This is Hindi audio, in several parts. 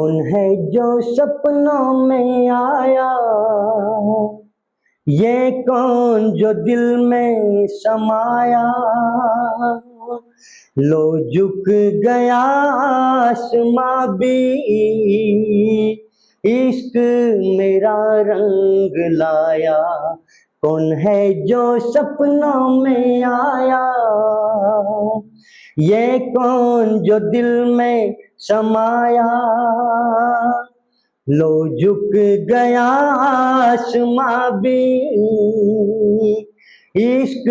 कौन है जो सपनों में आया, ये कौन जो दिल में समाया। लो झुक गया आसमां भी, इश्क मेरा रंग लाया। कौन है जो सपनों में आया, ये कौन जो दिल में समाया। लो झुक गया आसमां भी, इश्क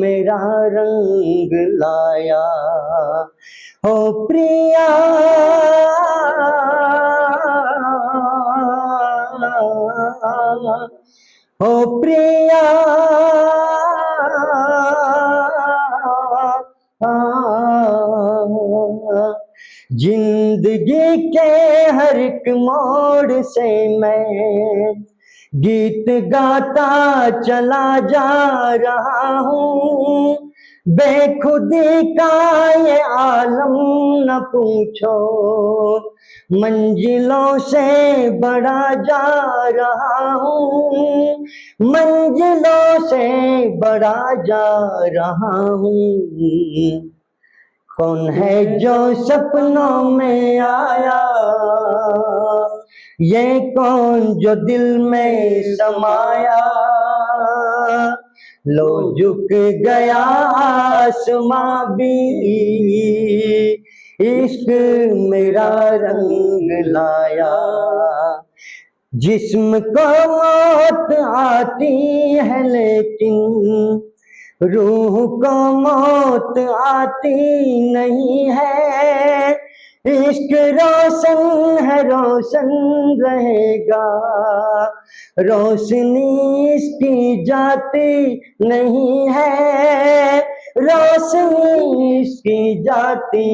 मेरा रंग लाया। हो प्रिया हो प्रिया, जिंदगी के हर एक मोड़ से मैं गीत गाता चला जा रहा हूँ। बेखुदी का ये आलम न पूछो, मंजिलों से बड़ा जा रहा हूँ। मंजिलों से बड़ा जा रहा हूँ। कौन है जो सपनों में आया, ये कौन जो दिल में समाया। लो झुक गया आसमां भी, इश्क मेरा रंग लाया। जिस्म को मौत आती है लेकिन रूह को मौत आती नहीं है। इश्क रोशन है, रोशन रहेगा, रोशनी इसकी जाती नहीं है। रोशनी इसकी जाती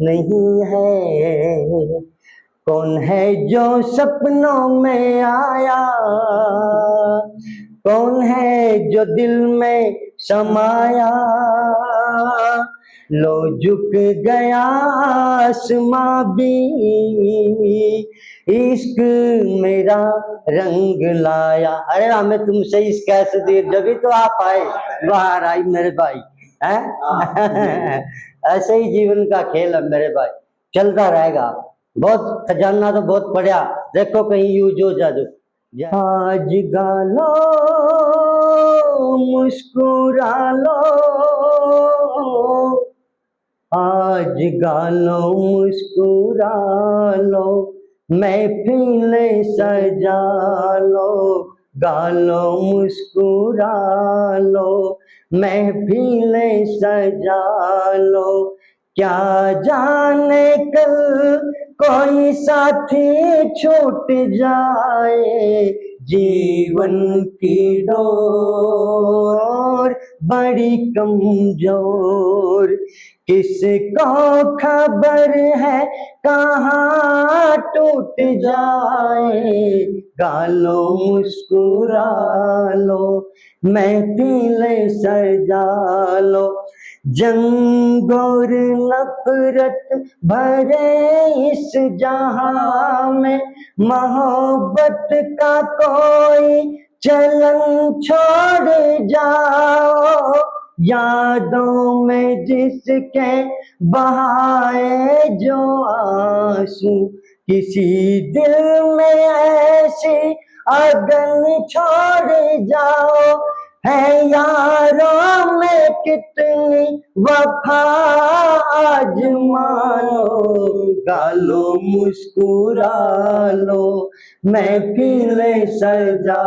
नहीं है। कौन है जो सपनों में आया, कौन है जो दिल में समाया। लो झुक गया आसमां भी, इश्क मेरा रंग लाया। अरे हमें तुमसे इस कैसे देर, जब तो आप आए, बाहर आई मेरे भाई हैं। ऐसे ही जीवन का खेल है मेरे भाई, चलता रहेगा। बहुत खजाना तो बहुत पड़ा, देखो कहीं यूज हो जा। आज गालो मुस्कुरा लो, आज गालो मुस्कुरा लो, महफिलें सजा लो। गालो मुस्कुरा लो, महफिलें सजा लो। क्या जाने कल कोई साथी छूट जाए, जीवन की डोर बड़ी कमजोर। किसको खबर है कहाँ टूट जाए। गालो मुस्कुरा लो, महफिलें सजा लो। जंग और नफरत भरे इस जहां में, मोहब्बत का कोई चलन छोड़ जाओ। यादों में जिसके बहाए जो आंसू, किसी दिल में ऐसी अगन छोड़ जाओ। है यारों में कितनी वफा आज मानो। गालो मुस्कुरा लो, महफिलें सजा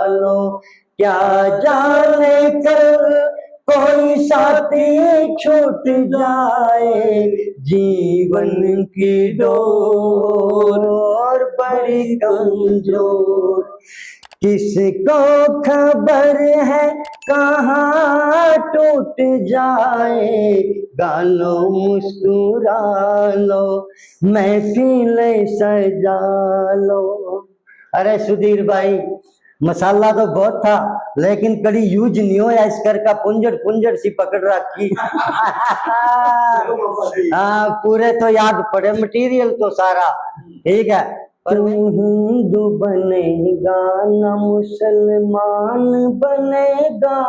लो। क्या जाने कल कोई साथी छूट जाए, जीवन की डोर बड़ी कमजोर। किसको खबर है कहाँ टूट जाए। गालो मुस्कुरा लो, महफिलें सजा लो। अरे सुधीर भाई, मसाला तो बहुत था लेकिन कड़ी यूज नहीं होया, इस कर का पुंजड़ पुंजड़ सी पकड़ रखी। हाँ पूरे तो याद पड़े मटेरियल तो सारा। ठीक है। तू हिंदू बनेगा न मुसलमान बनेगा,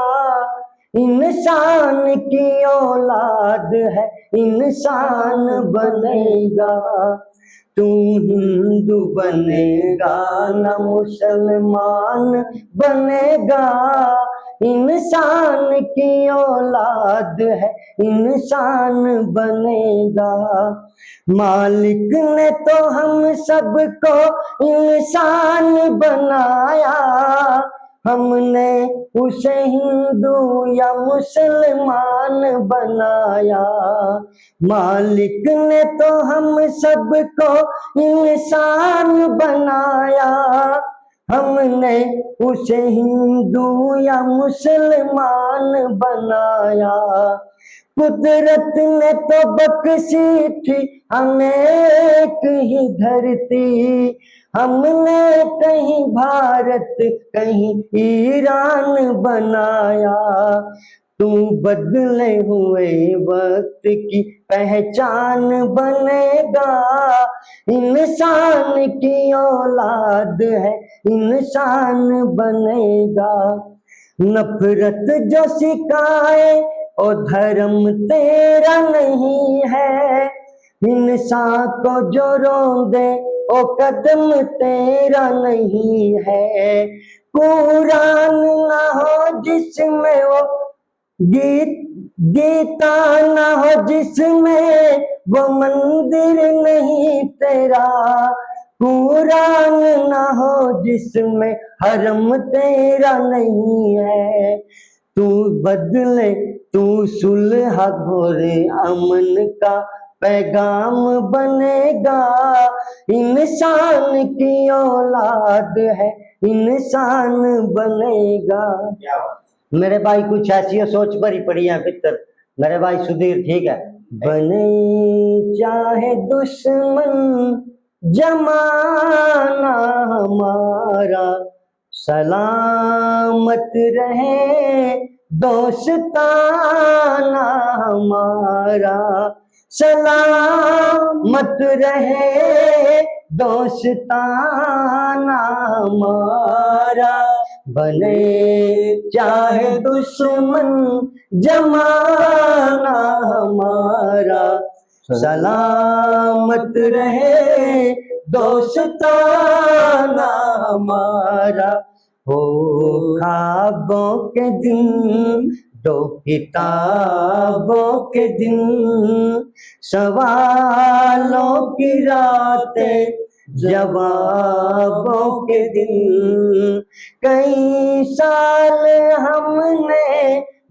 इंसान की औलाद है इंसान बनेगा। तू हिंदू बनेगा न मुसलमान बनेगा, इंसान की औलाद है इंसान बनेगा। मालिक ने तो हम सबको इंसान बनाया, हमने उसे हिंदू या मुसलमान बनाया। मालिक ने तो हम सबको इंसान बनाया, हमने उसे हिंदू या मुसलमान बनाया। कुदरत ने तो बख्शी थी हमें एक ही धरती, हमने कहीं भारत कहीं ईरान बनाया। तू बदले हुए वक्त की पहचान बनेगा, इंसान की औलाद है इंसान बनेगा। नफरत जो सिखाए ओ धर्म तेरा नहीं है, इंसान को जो रोंदे ओ कदम तेरा नहीं है। कुरान ना हो जिसमें वो गीता ना हो जिसमें वो मंदिर नहीं तेरा, कुरान ना हो जिसमें हरम तेरा नहीं है। तू बदले तू सुलह और अमन का पैगाम बनेगा, इंसान की औलाद है इंसान बनेगा। मेरे भाई कुछ ऐसी सोच भरी पड़ी है भीतर, मेरे भाई सुधीर, ठीक है। बने चाहे दुश्मन जमाना हमारा, सलामत रहे दोस्ताना हमारा, सलामत रहे दोस्ताना हमारा। बने चाहे दुश्मन जमाना हमारा, सलामत रहे दोस्ताना हमारा। हो ख्वाबों के दिन दो किताबों के दिन, सवालों की रातें जवाबों के दिन। कई साल हमने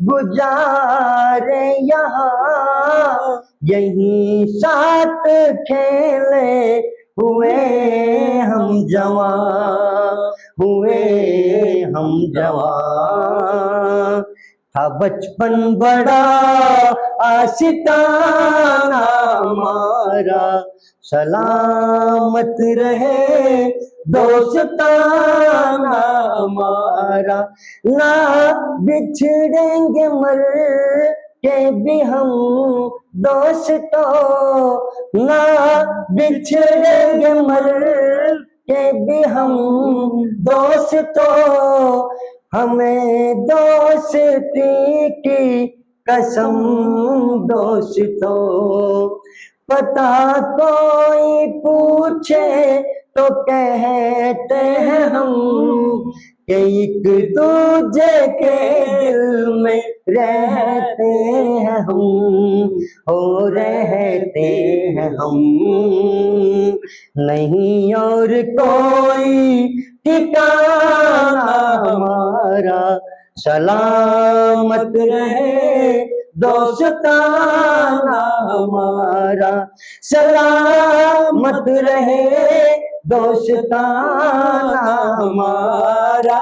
गुजारे यहाँ, यहीं साथ खेले हुए हम जवान, हुए हम जवान। था बचपन बड़ा आशिकाना हमारा, सलामत रहे दोस्ताना हमारा। ना बिछड़ेंगे मर के भी हम दोस्तों, ना बिछड़ेंगे मर के भी हम दोस्तों। हमें दोस्ती की कसम दोस्तों। पता कोई पूछे तो कहते हैं हम कि एक दूजे के दिल में रहते हैं हम, हो रहते हैं हम। नहीं और कोई ठिकाना हमारा, सलामत रहे दोस्ताना हमारा, सलामत रहे दोस्ताना हमारा।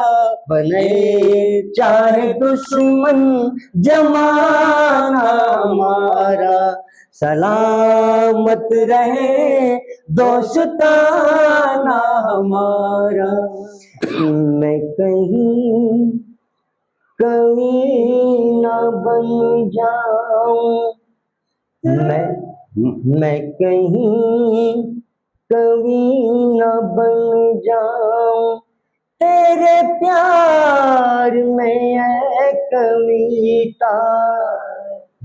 बने चाहे दुश्मन जमाना हमारा, सलामत रहे दोस्ताना हमारा। मैं कहीं कवि न बन जाऊं, मैं कहीं कवि न बन जाऊं तेरे प्यार में है कविता,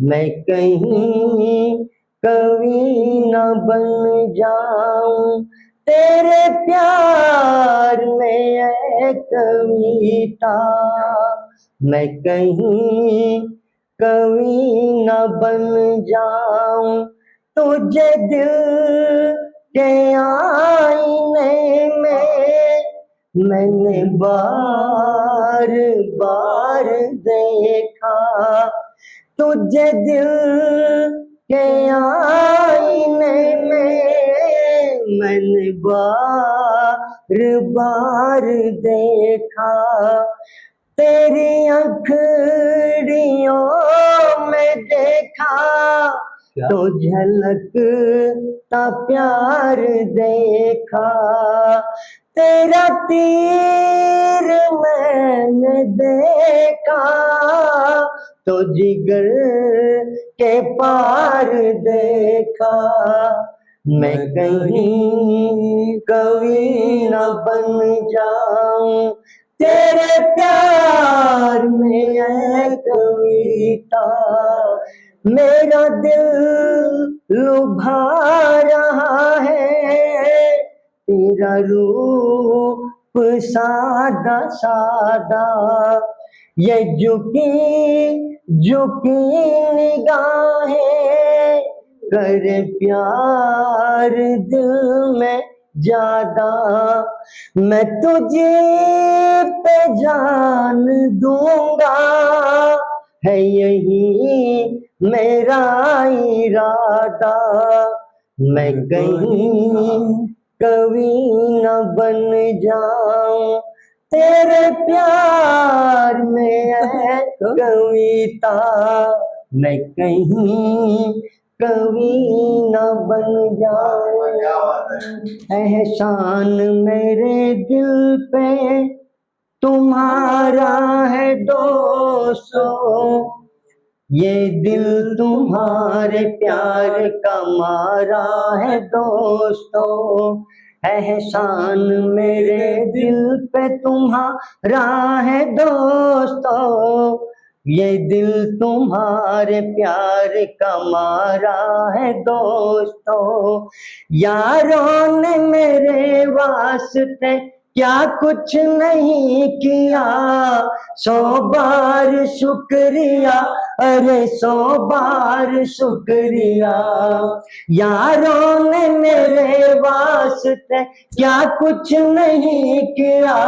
मैं कहीं कवि न बन जाऊं तेरे प्यार में है कविता, मैं कहीं कवि न बन जाऊं तुझे दिल के आईने में मैंने बार बार देखा, तुझे दिल के आईने में मैंने बार बार देखा, तेरी आँखड़ियों में देखा तो झलकता प्यार देखा, तेरा तीर मैंने देखा तो जिगर के पार देखा, मैं कहीं कवि न बन जाऊं तेरे प्यार में है कविता, मेरा दिल लुभा रहा है तेरा रूप सादा सादा, ये झुकी झुकी निगाहें करे प्यार दिल में ज्यादा, मैं तुझे पे जान दूंगा है यही मेरा इरादा, मैं कहीं कवि न बन जाऊं तेरे प्यार में है कविता, मैं कहीं कवि न बन जाऊं, एहसान मेरे दिल पे तुम्हारा है दोस्तों, ये दिल तुम्हारे प्यार का मारा है दोस्तों, एहसान मेरे दिल पे तुम्हारा है दोस्तों, ये दिल तुम्हारे प्यार का मारा है दोस्तों, यारों ने मेरे वास्ते क्या कुछ नहीं किया, 100 बार शुक्रिया अरे 100 बार शुक्रिया, यारों ने मेरे वास्ते क्या कुछ नहीं किया,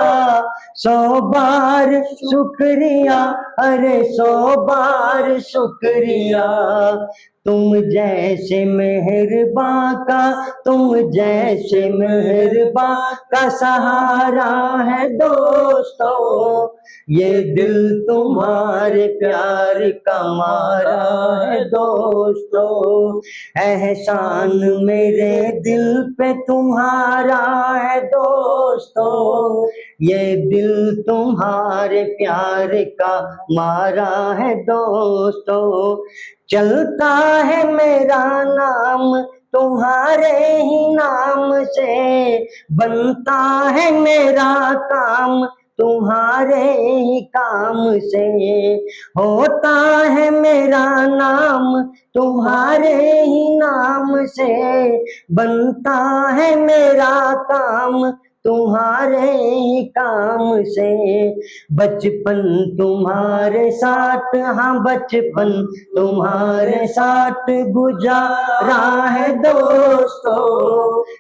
100 बार शुक्रिया अरे 100 बार शुक्रिया, तुम जैसे मेहरबान का तुम जैसे मेहरबान का सहारा है दोस्तों, ये दिल तुम्हारे प्यार का मारा है दोस्तों, एहसान मेरे दिल पे तुम्हारा है दोस्तों, ये दिल तुम्हारे प्यार का मारा है दोस्तों, चलता है मेरा नाम तुम्हारे ही नाम से, बनता है मेरा काम तुम्हारे ही काम से, होता है मेरा नाम तुम्हारे ही नाम से, बनता है मेरा काम तुम्हारे ही काम से, बचपन तुम्हारे साथ हाँ बचपन तुम्हारे साथ गुजारा है दोस्तों,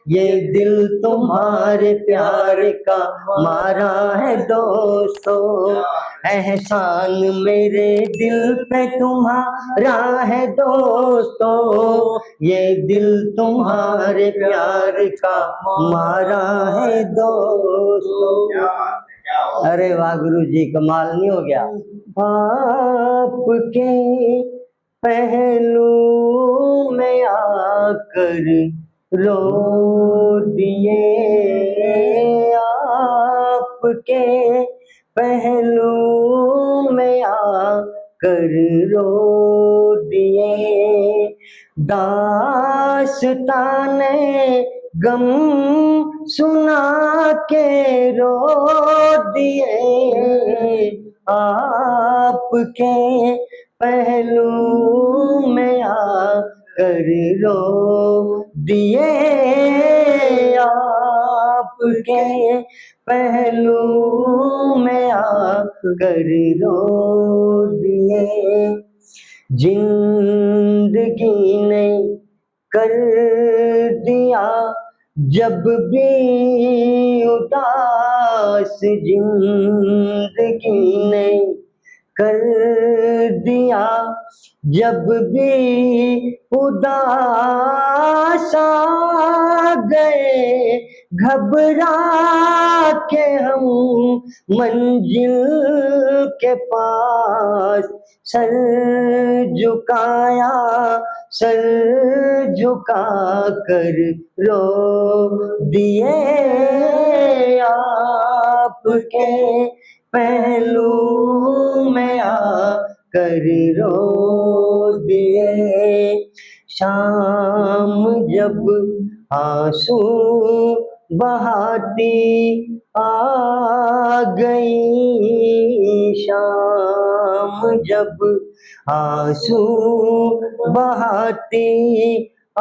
ये दिल तुम्हारे प्यार का मारा है दोस्तों, एहसान मेरे दिल पे तुम्हारा है दोस्तों, ये दिल तुम्हारे प्यार का मारा है दोस्तों। अरे वाह गुरु जी, कमाल नहीं हो गया। आपके पहलू में आकर रो दिए, आपके पहलू में आकर रो दिए, दास्ताने गम सुना के रो दिए, आपके पहलू में आकर रो दिए, आपके पहलू में आकर रो दिए। जिंदगी ने कर दिया जब भी उदास, जिंदगी ने कर दिया जब भी उदास, आ गए घबरा के हम मंजिल के पास, सर झुकाया सर झुका कर रो दिए, आपके पहलू में आकर रो दिए। शाम जब आंसू बहाती आ गई, शाम जब आंसू बहाती आ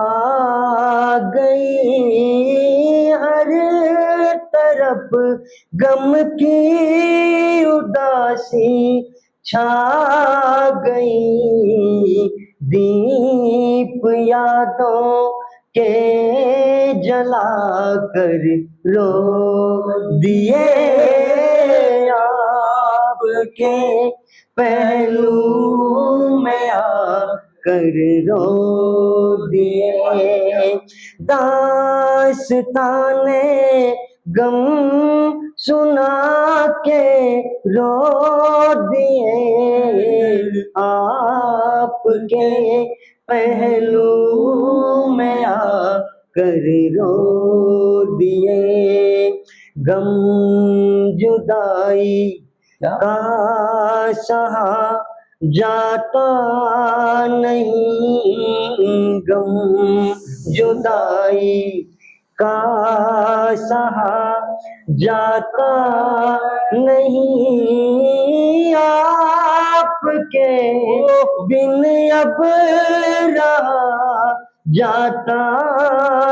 गई, हर तरफ गम की उदासी छा गई, दीप यादों के जला कर रो दिए, आपके पहलू में आकर रो दिए। दास्ताने गम सुना के रो दिए, आपके पहलू में आकर रो दिए। गम जुदाई का सहा जाता नहीं, गम जुदाई का सहा जाता नहीं, आपके बिन अब रहा जाता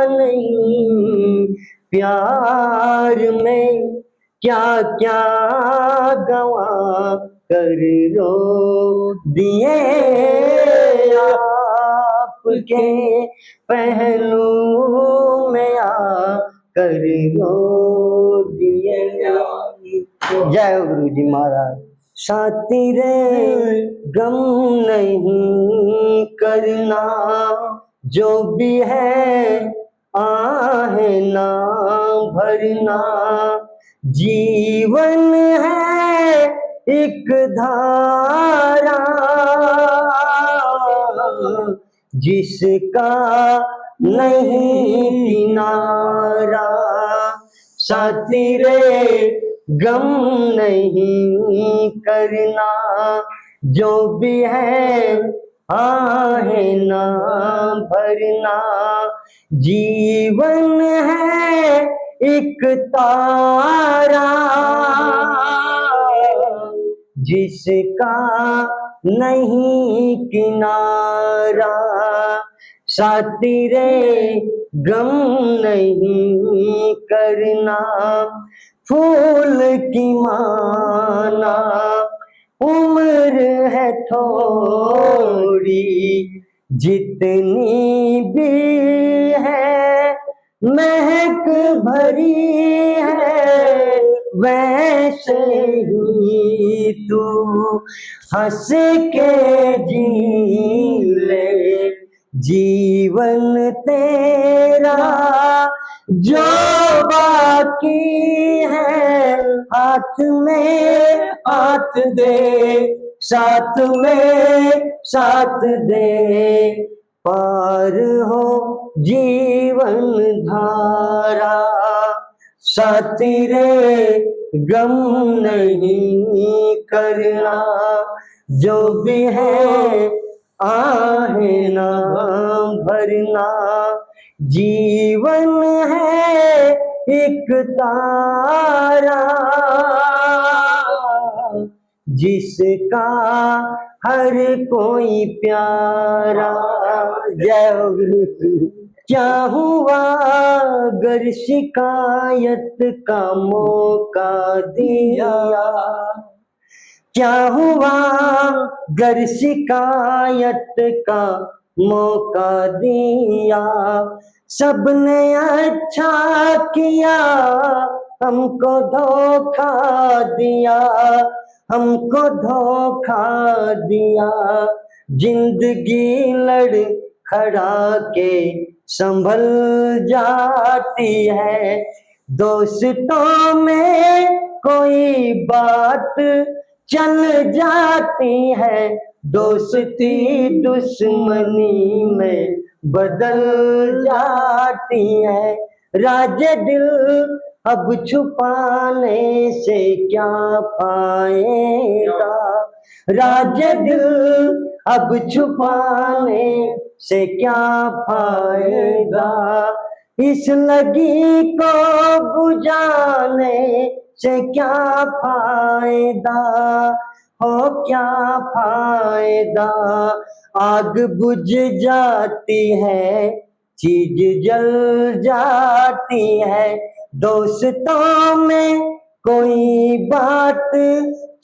नहीं, प्यार में क्या क्या गवा कर रो दिए, आपके पहलू में आकर रो दिए। जय गुरु जी महाराज। साथी रे गम नहीं करना, जो भी है आहे ना भरना, जीवन है एक धारा जिसका नहीं किनारा, साथी रे गम नहीं करना, जो भी है आहे ना भरना, जीवन है एक तारा जिसका नहीं किनारा, साथी रे गम नहीं करना, फूल की माना उम्र है थोड़ी, जितनी भी है महक भरी है, वैसे ही तू हंस के जी ले, जीवन तेरा जो बाकी है, हाथ में हाथ दे, साथ में साथ दे, पार हो जीवन धारा, साथी रे गम नहीं करना, जो भी है आहे ना भरना, जीवन है एक तारा जिसका हर कोई प्यारा। जय हो गुरु। क्या हुआ अगर शिकायत का मौका दिया, क्या हुआ गर शिकायत का मौका दिया, सबने अच्छा किया हमको धोखा दिया, हमको धोखा दिया। जिंदगी लड़ खड़ा के संभल जाती है, दोस्तों में कोई बात चल जाती है, दोस्ती दुश्मनी में बदल जाती है। राज दिल अब छुपाने से क्या फायदा, राज दिल अब छुपाने से क्या फायदा, इस लगी को बुझाने से क्या फायदा, हो क्या फायदा। आग बुझ जाती है, चीज जल जाती है, दोस्तों में कोई बात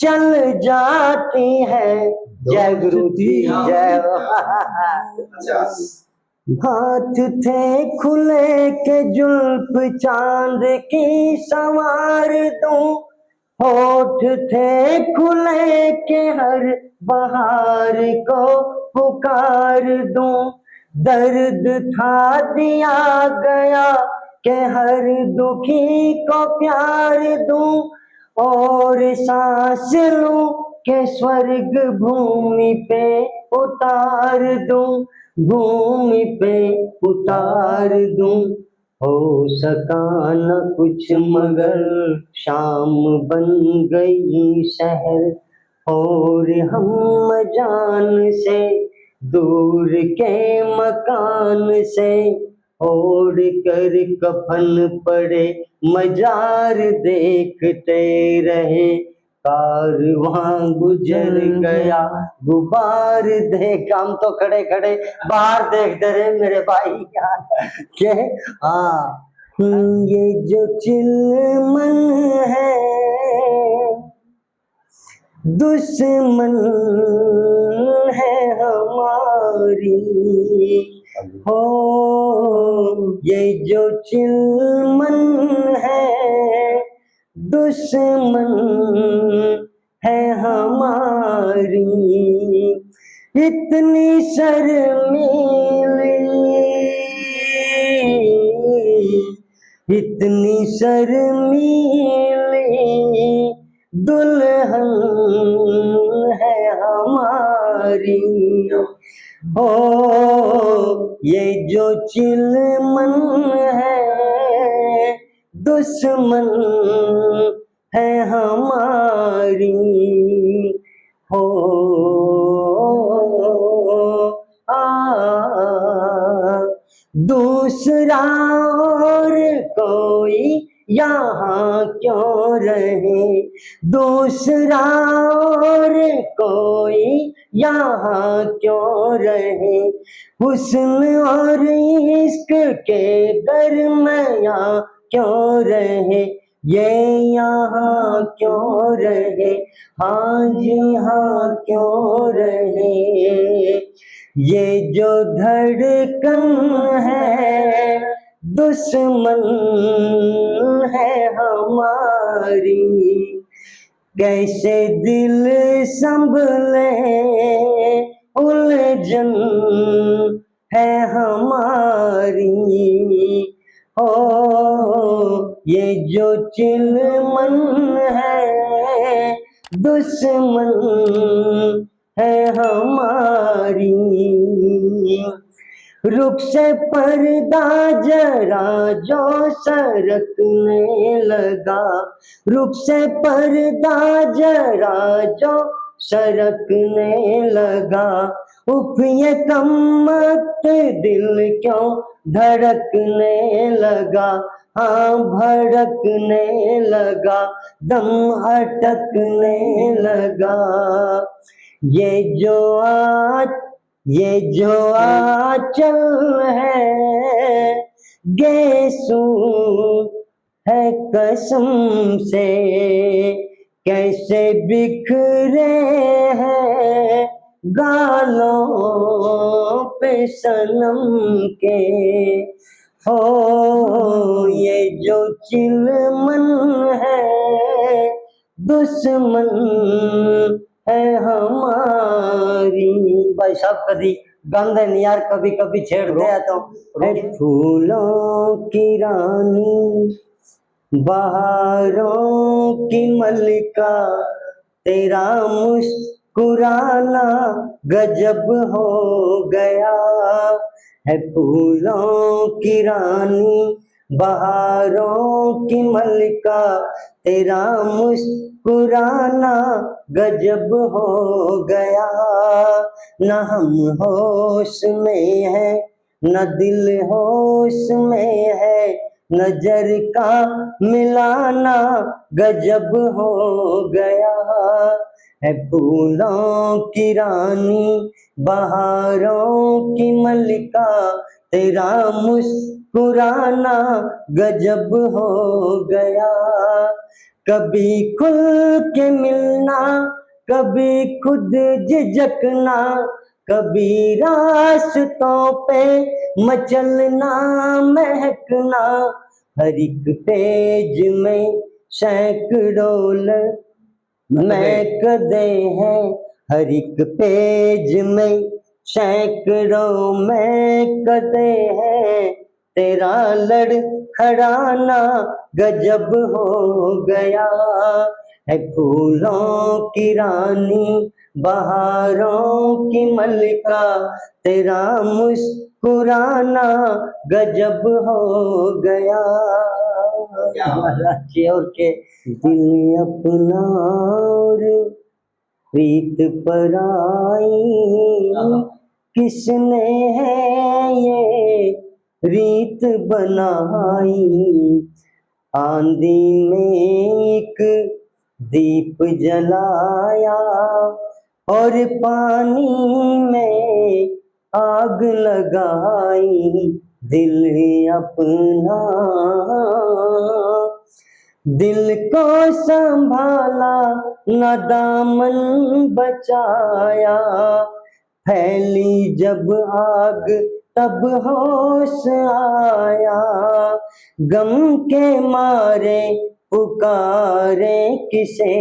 चल जाती है। जय गुरु जी जय। हाथ थे खुले के जुल्फ चांद की संवार दूं, होठ थे खुले के हर बहार को पुकार दूं, दर्द था दिया गया के हर दुखी को प्यार दूं, और सांस लूं के स्वर्ग भूमि पे उतार दूं, भूमि पे उतार दूं। हो सका न कुछ मगर शाम बन गई शहर, और हम जान से दूर के मकान से ओढ़ कर कफन पड़े मजार देखते रहे, कारवां गुजर गया गुबार देख। हम तो खड़े खड़े बाहर देखते रहे मेरे भाई के। हाँ ये जो चिलमन है दुश्मन है हमारी, हो ये जो चिलमन है दुश्मन है हमारी, इतनी शर्मीली, इतनी शर्मीली दुल्हन है हमारी, हो ये जो चिलमन है दुश्मन है हमारी, हो दूसरा और कोई यहाँ क्यों रहे, दूसरा और कोई यहाँ क्यों रहे, हुस्न और इश्क के दरमियाँ क्यों रहे, ये यहाँ क्यों रहे, हाँ जी हाँ क्यों रहे। ये जो धड़कन है दुश्मन है हमारी, कैसे दिल संभले उलझन है हमारी, हो ये जो चिलमन है दुश्मन है हमारी। रुख से पर्दा जरा जो सरकने लगा, रुख से पर्दा जरा जो सरकने लगा, उफ ये कम वक्त दिल क्यों धड़कने लगा, हाँ भड़कने लगा, दम अटकने लगा। ये जो आंचल है गेसू है कसम से, कैसे बिखरे हैं गालों पे सनम के। हो ये जो चिलमन है दुश्मन है हमारी। भाई साहब कभी गांधे नहीं यार, कभी कभी छेड़ते हैं तो फूलों की रानी बहारों की मल्लिका, तेरा मुस्कुराना गजब हो गया है। फूलों की रानी बहारों की मल्लिका, तेरा मुस्कुराना गजब हो गया। न हम होश में है न दिल होश में है, नजर का मिलाना गजब हो गया है। फूलों की रानी बहारों की मल्लिका, तेरा मुस्कुराना गजब हो गया। कभी खुल के मिलना, कभी खुद झिझकना, कभी रास्तों पे मचलना महकना, हर एक पेज में सैकड़ों महकते हैं, हर एक पेज में सैकड़ों महकते हैं, तेरा लड़खड़ाना गजब हो गया है। फूलों की रानी बहारों की मल्लिका, तेरा मुस्कुराना गजब हो गया। और के दिल अपना और प्रीत पराई, किसने है ये रीत बनाई। आंधी में एक दीप जलाया और पानी में आग लगाई, दिल अपना दिल को संभाला न दामन बचाया, फैली जब आग तब होश आया। गम के मारे पुकारे किसे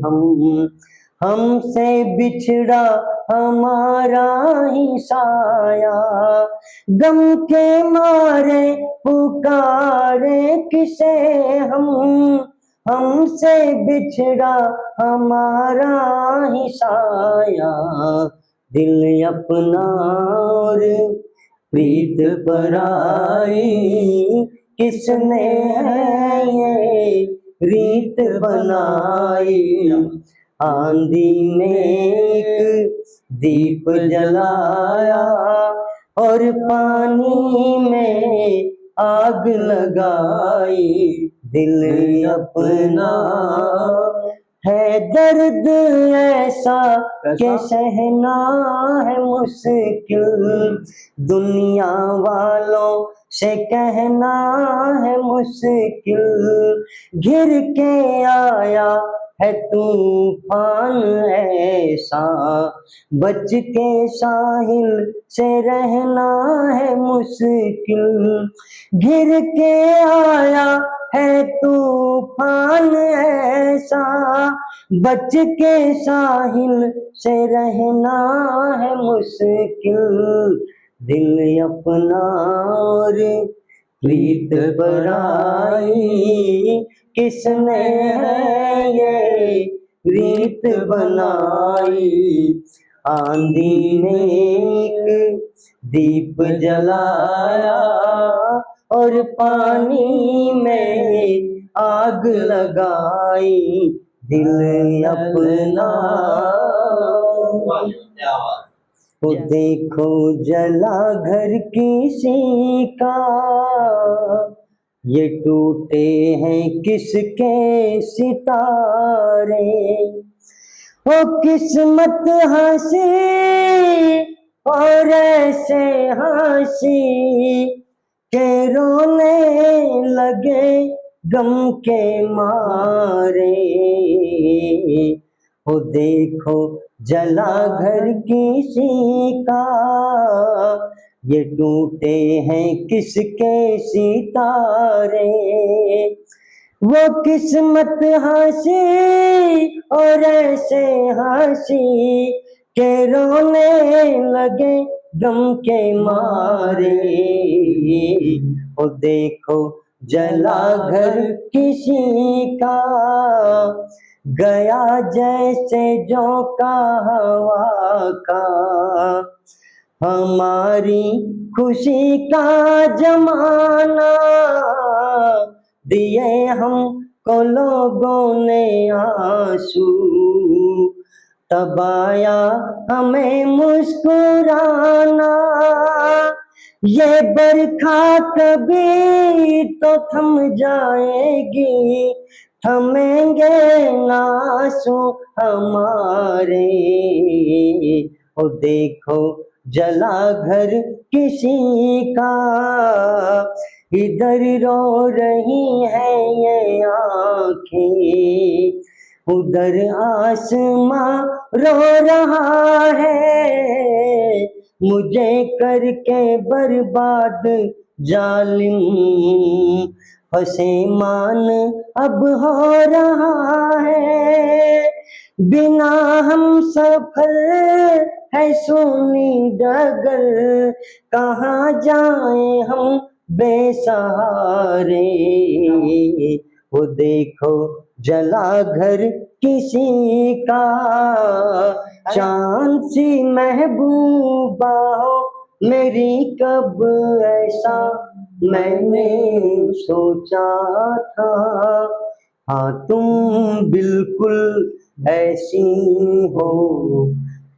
हम, हमसे बिछड़ा हमारा ही साया। गम के मारे पुकारे किसे हम, हमसे बिछड़ा हमारा ही साया। दिल अपना और प्रीत पराई, किसने है ये रीत बनाई। आंधी में एक दीप जलाया और पानी में आग लगाई, दिल अपना है दर्द ऐसा के सहना है मुश्किल, दुनिया वालों से कहना है मुश्किल। घिर के आया है तूफान ऐसा, बच के साहिल से रहना है मुश्किल। घिर के आया है तूफान ऐसा, बच के साहिल से रहना है मुश्किल। दिल अपना और प्रीत पराई, किसने है ये रीत बनाई। आंधी ने एक दीप जलाया और पानी में आग लगाई, दिल अपना। वो देखो जला घर किसी का, ये टूटे हैं किसके सितारे। वो किस्मत हंसी और ऐसे हंसी के रोने लगे गम के मारे। वो देखो जला घर किसी का, ये टूटे हैं किसके सितारे। वो किस्मत हंसी और ऐसे हंसी के रोने लगे गम के मारे। वो देखो जला घर किसी का, गया जैसे झोंका हवा का। हमारी खुशी का जमाना दिए हमको लोगों ने आंसू, तब आया हमें मुस्कुराना। ये बरखा कभी तो थम जाएगी, थमेंगे ना आंसू हमारे। ओ देखो जला घर किसी का, इधर रो रही है ये आँखें, उधर आसमां रो रहा है। मुझे करके बर्बाद जालिम, फसेमान अब हो रहा है। बिना हम सफर है सुनी डगर, कहाँ जाए हम बेसहारे। वो देखो जला घर किसी का, चांद सी महबूबा हो मेरी, कब ऐसा मैंने सोचा था। हाँ तुम बिल्कुल ऐसी हो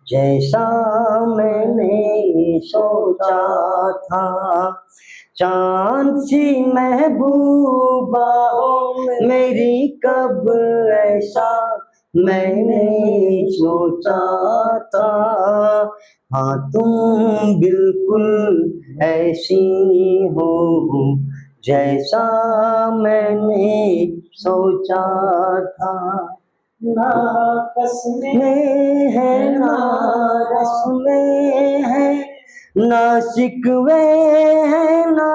जैसा मैंने सोचा था। चांद सी महबूबा हो मेरी, कब ऐसा मैंने सोचा था। हाँ तुम बिल्कुल ऐसी हो जैसा मैंने सोचा था। ना कसमें है ना रस्में है, ना शिकवे हैं ना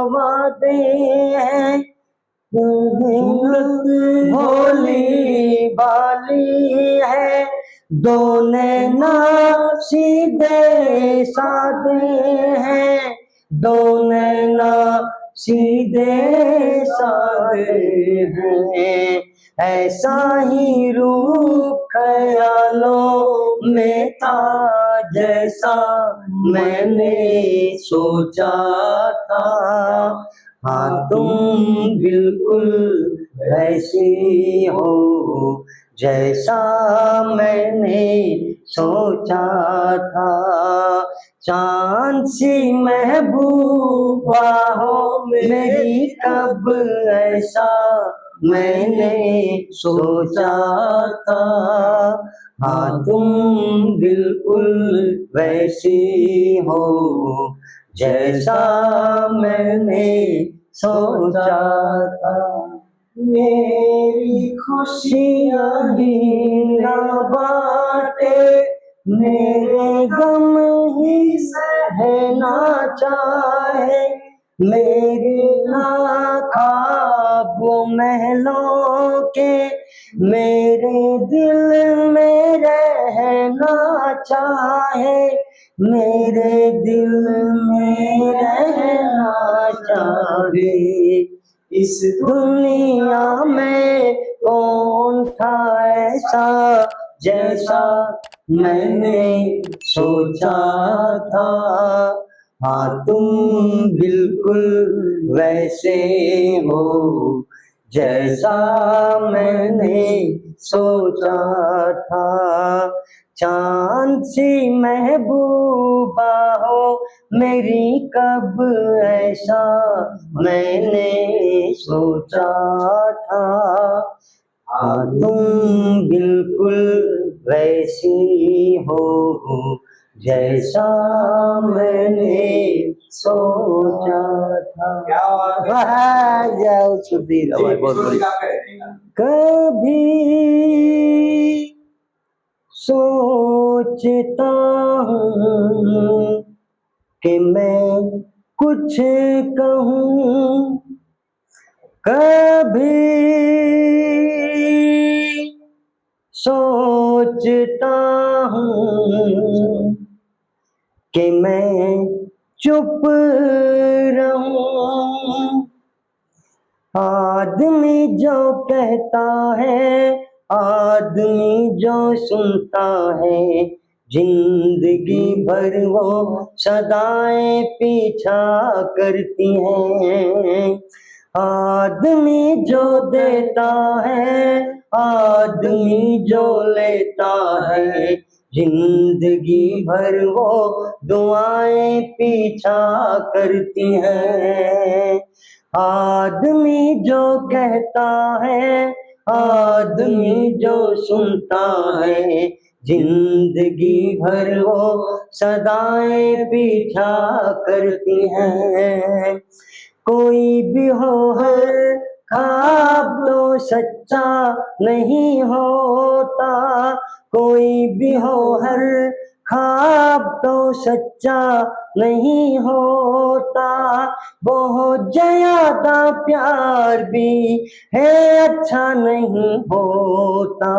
वादे हैं। सूरत भोली बाली है, दो नैना सीधे साधे हैं। दो नैना सीधे साधे हैं, ऐसा ही रूप ख्यालों में था जैसा मैंने सोचा था। हाँ तुम बिल्कुल वैसी हो जैसा मैंने सोचा था। चांद सी महबूबा हो मेरी, कब ऐसा मैंने सोचा था। हाँ तुम बिल्कुल वैसी हो जैसा मैंने सोचा था। मेरी खुशियाँ ही ना बाटे, मेरे गम ही सहना चाहे। मेरे ना ख्वाब महलों के, मेरे दिल में रहना चाहे। मेरे दिल में रहना चाहे। इस दुनिया में कौन था ऐसा जैसा मैंने सोचा था। हाँ तुम बिल्कुल वैसे हो जैसा मैंने सोचा था। चांद सी महबूबा हो मेरी, कब ऐसा मैंने सोचा था। हाँ तुम बिल्कुल वैसी हो जैसा मैंने सोचा था। जाओ सुधीर कभी सोचता हूँ कि मैं कुछ कहूँ, कभी सोचता हूँ कि मैं चुप रहूं। आदमी जो कहता है, आदमी जो सुनता है, जिंदगी भर वो सदाएं पीछा करती हैं। आदमी जो देता है, आदमी जो लेता है, जिंदगी भर वो दुआएं पीछा करती हैं। आदमी जो कहता है, आदमी जो सुनता है, जिंदगी भर वो सदाएं पीछा करती हैं। कोई भी हो हर ख्वाब तो सच्चा नहीं होता, कोई भी हो हर ख्वाब तो सच्चा नहीं होता। बहुत ज्यादा प्यार भी है अच्छा नहीं होता।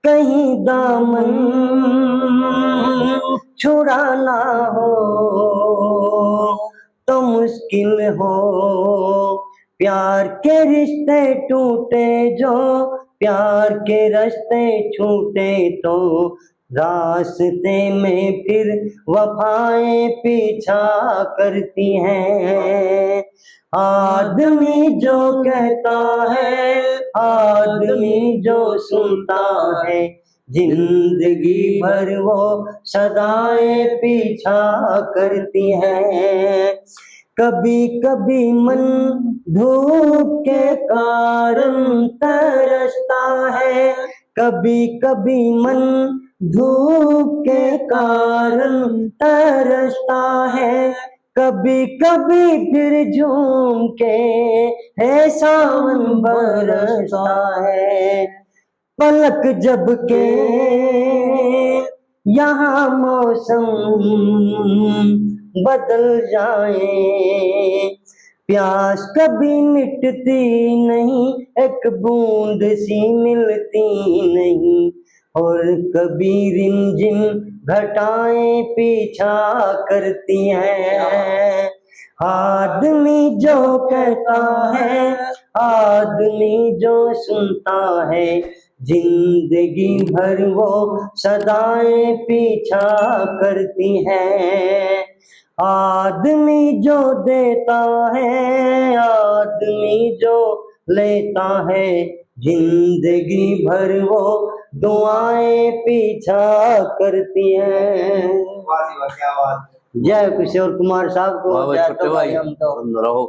कहीं दामन छुड़ाना हो तो मुश्किल हो, प्यार के रिश्ते टूटे जो, प्यार के रास्ते छूटे तो रास्ते में फिर वफाएं पीछा करती हैं। आदमी जो कहता है, आदमी जो सुनता है, जिंदगी भर वो सदाएं पीछा करती हैं। कभी कभी मन धूप के कारण तरसता है, कभी कभी मन धूप के कारण तरसता है, कभी कभी फिर झूम के है सावन बरसता है। पलक जब के यहाँ मौसम बदल जाए, प्यास कभी मिटती नहीं, एक बूंद सी मिलती नहीं, और कभी रिमझिम घटाएं पीछा करती हैं। आदमी जो कहता है, आदमी जो सुनता है, जिंदगी भर वो सदाएं पीछा करती हैं। आदमी जो देता है, आदमी जो लेता है, जिंदगी भर वो दुआएं पीछा करती हैं। जय किशोर कुमार साहब को। छोटे भाई हम तो रहो।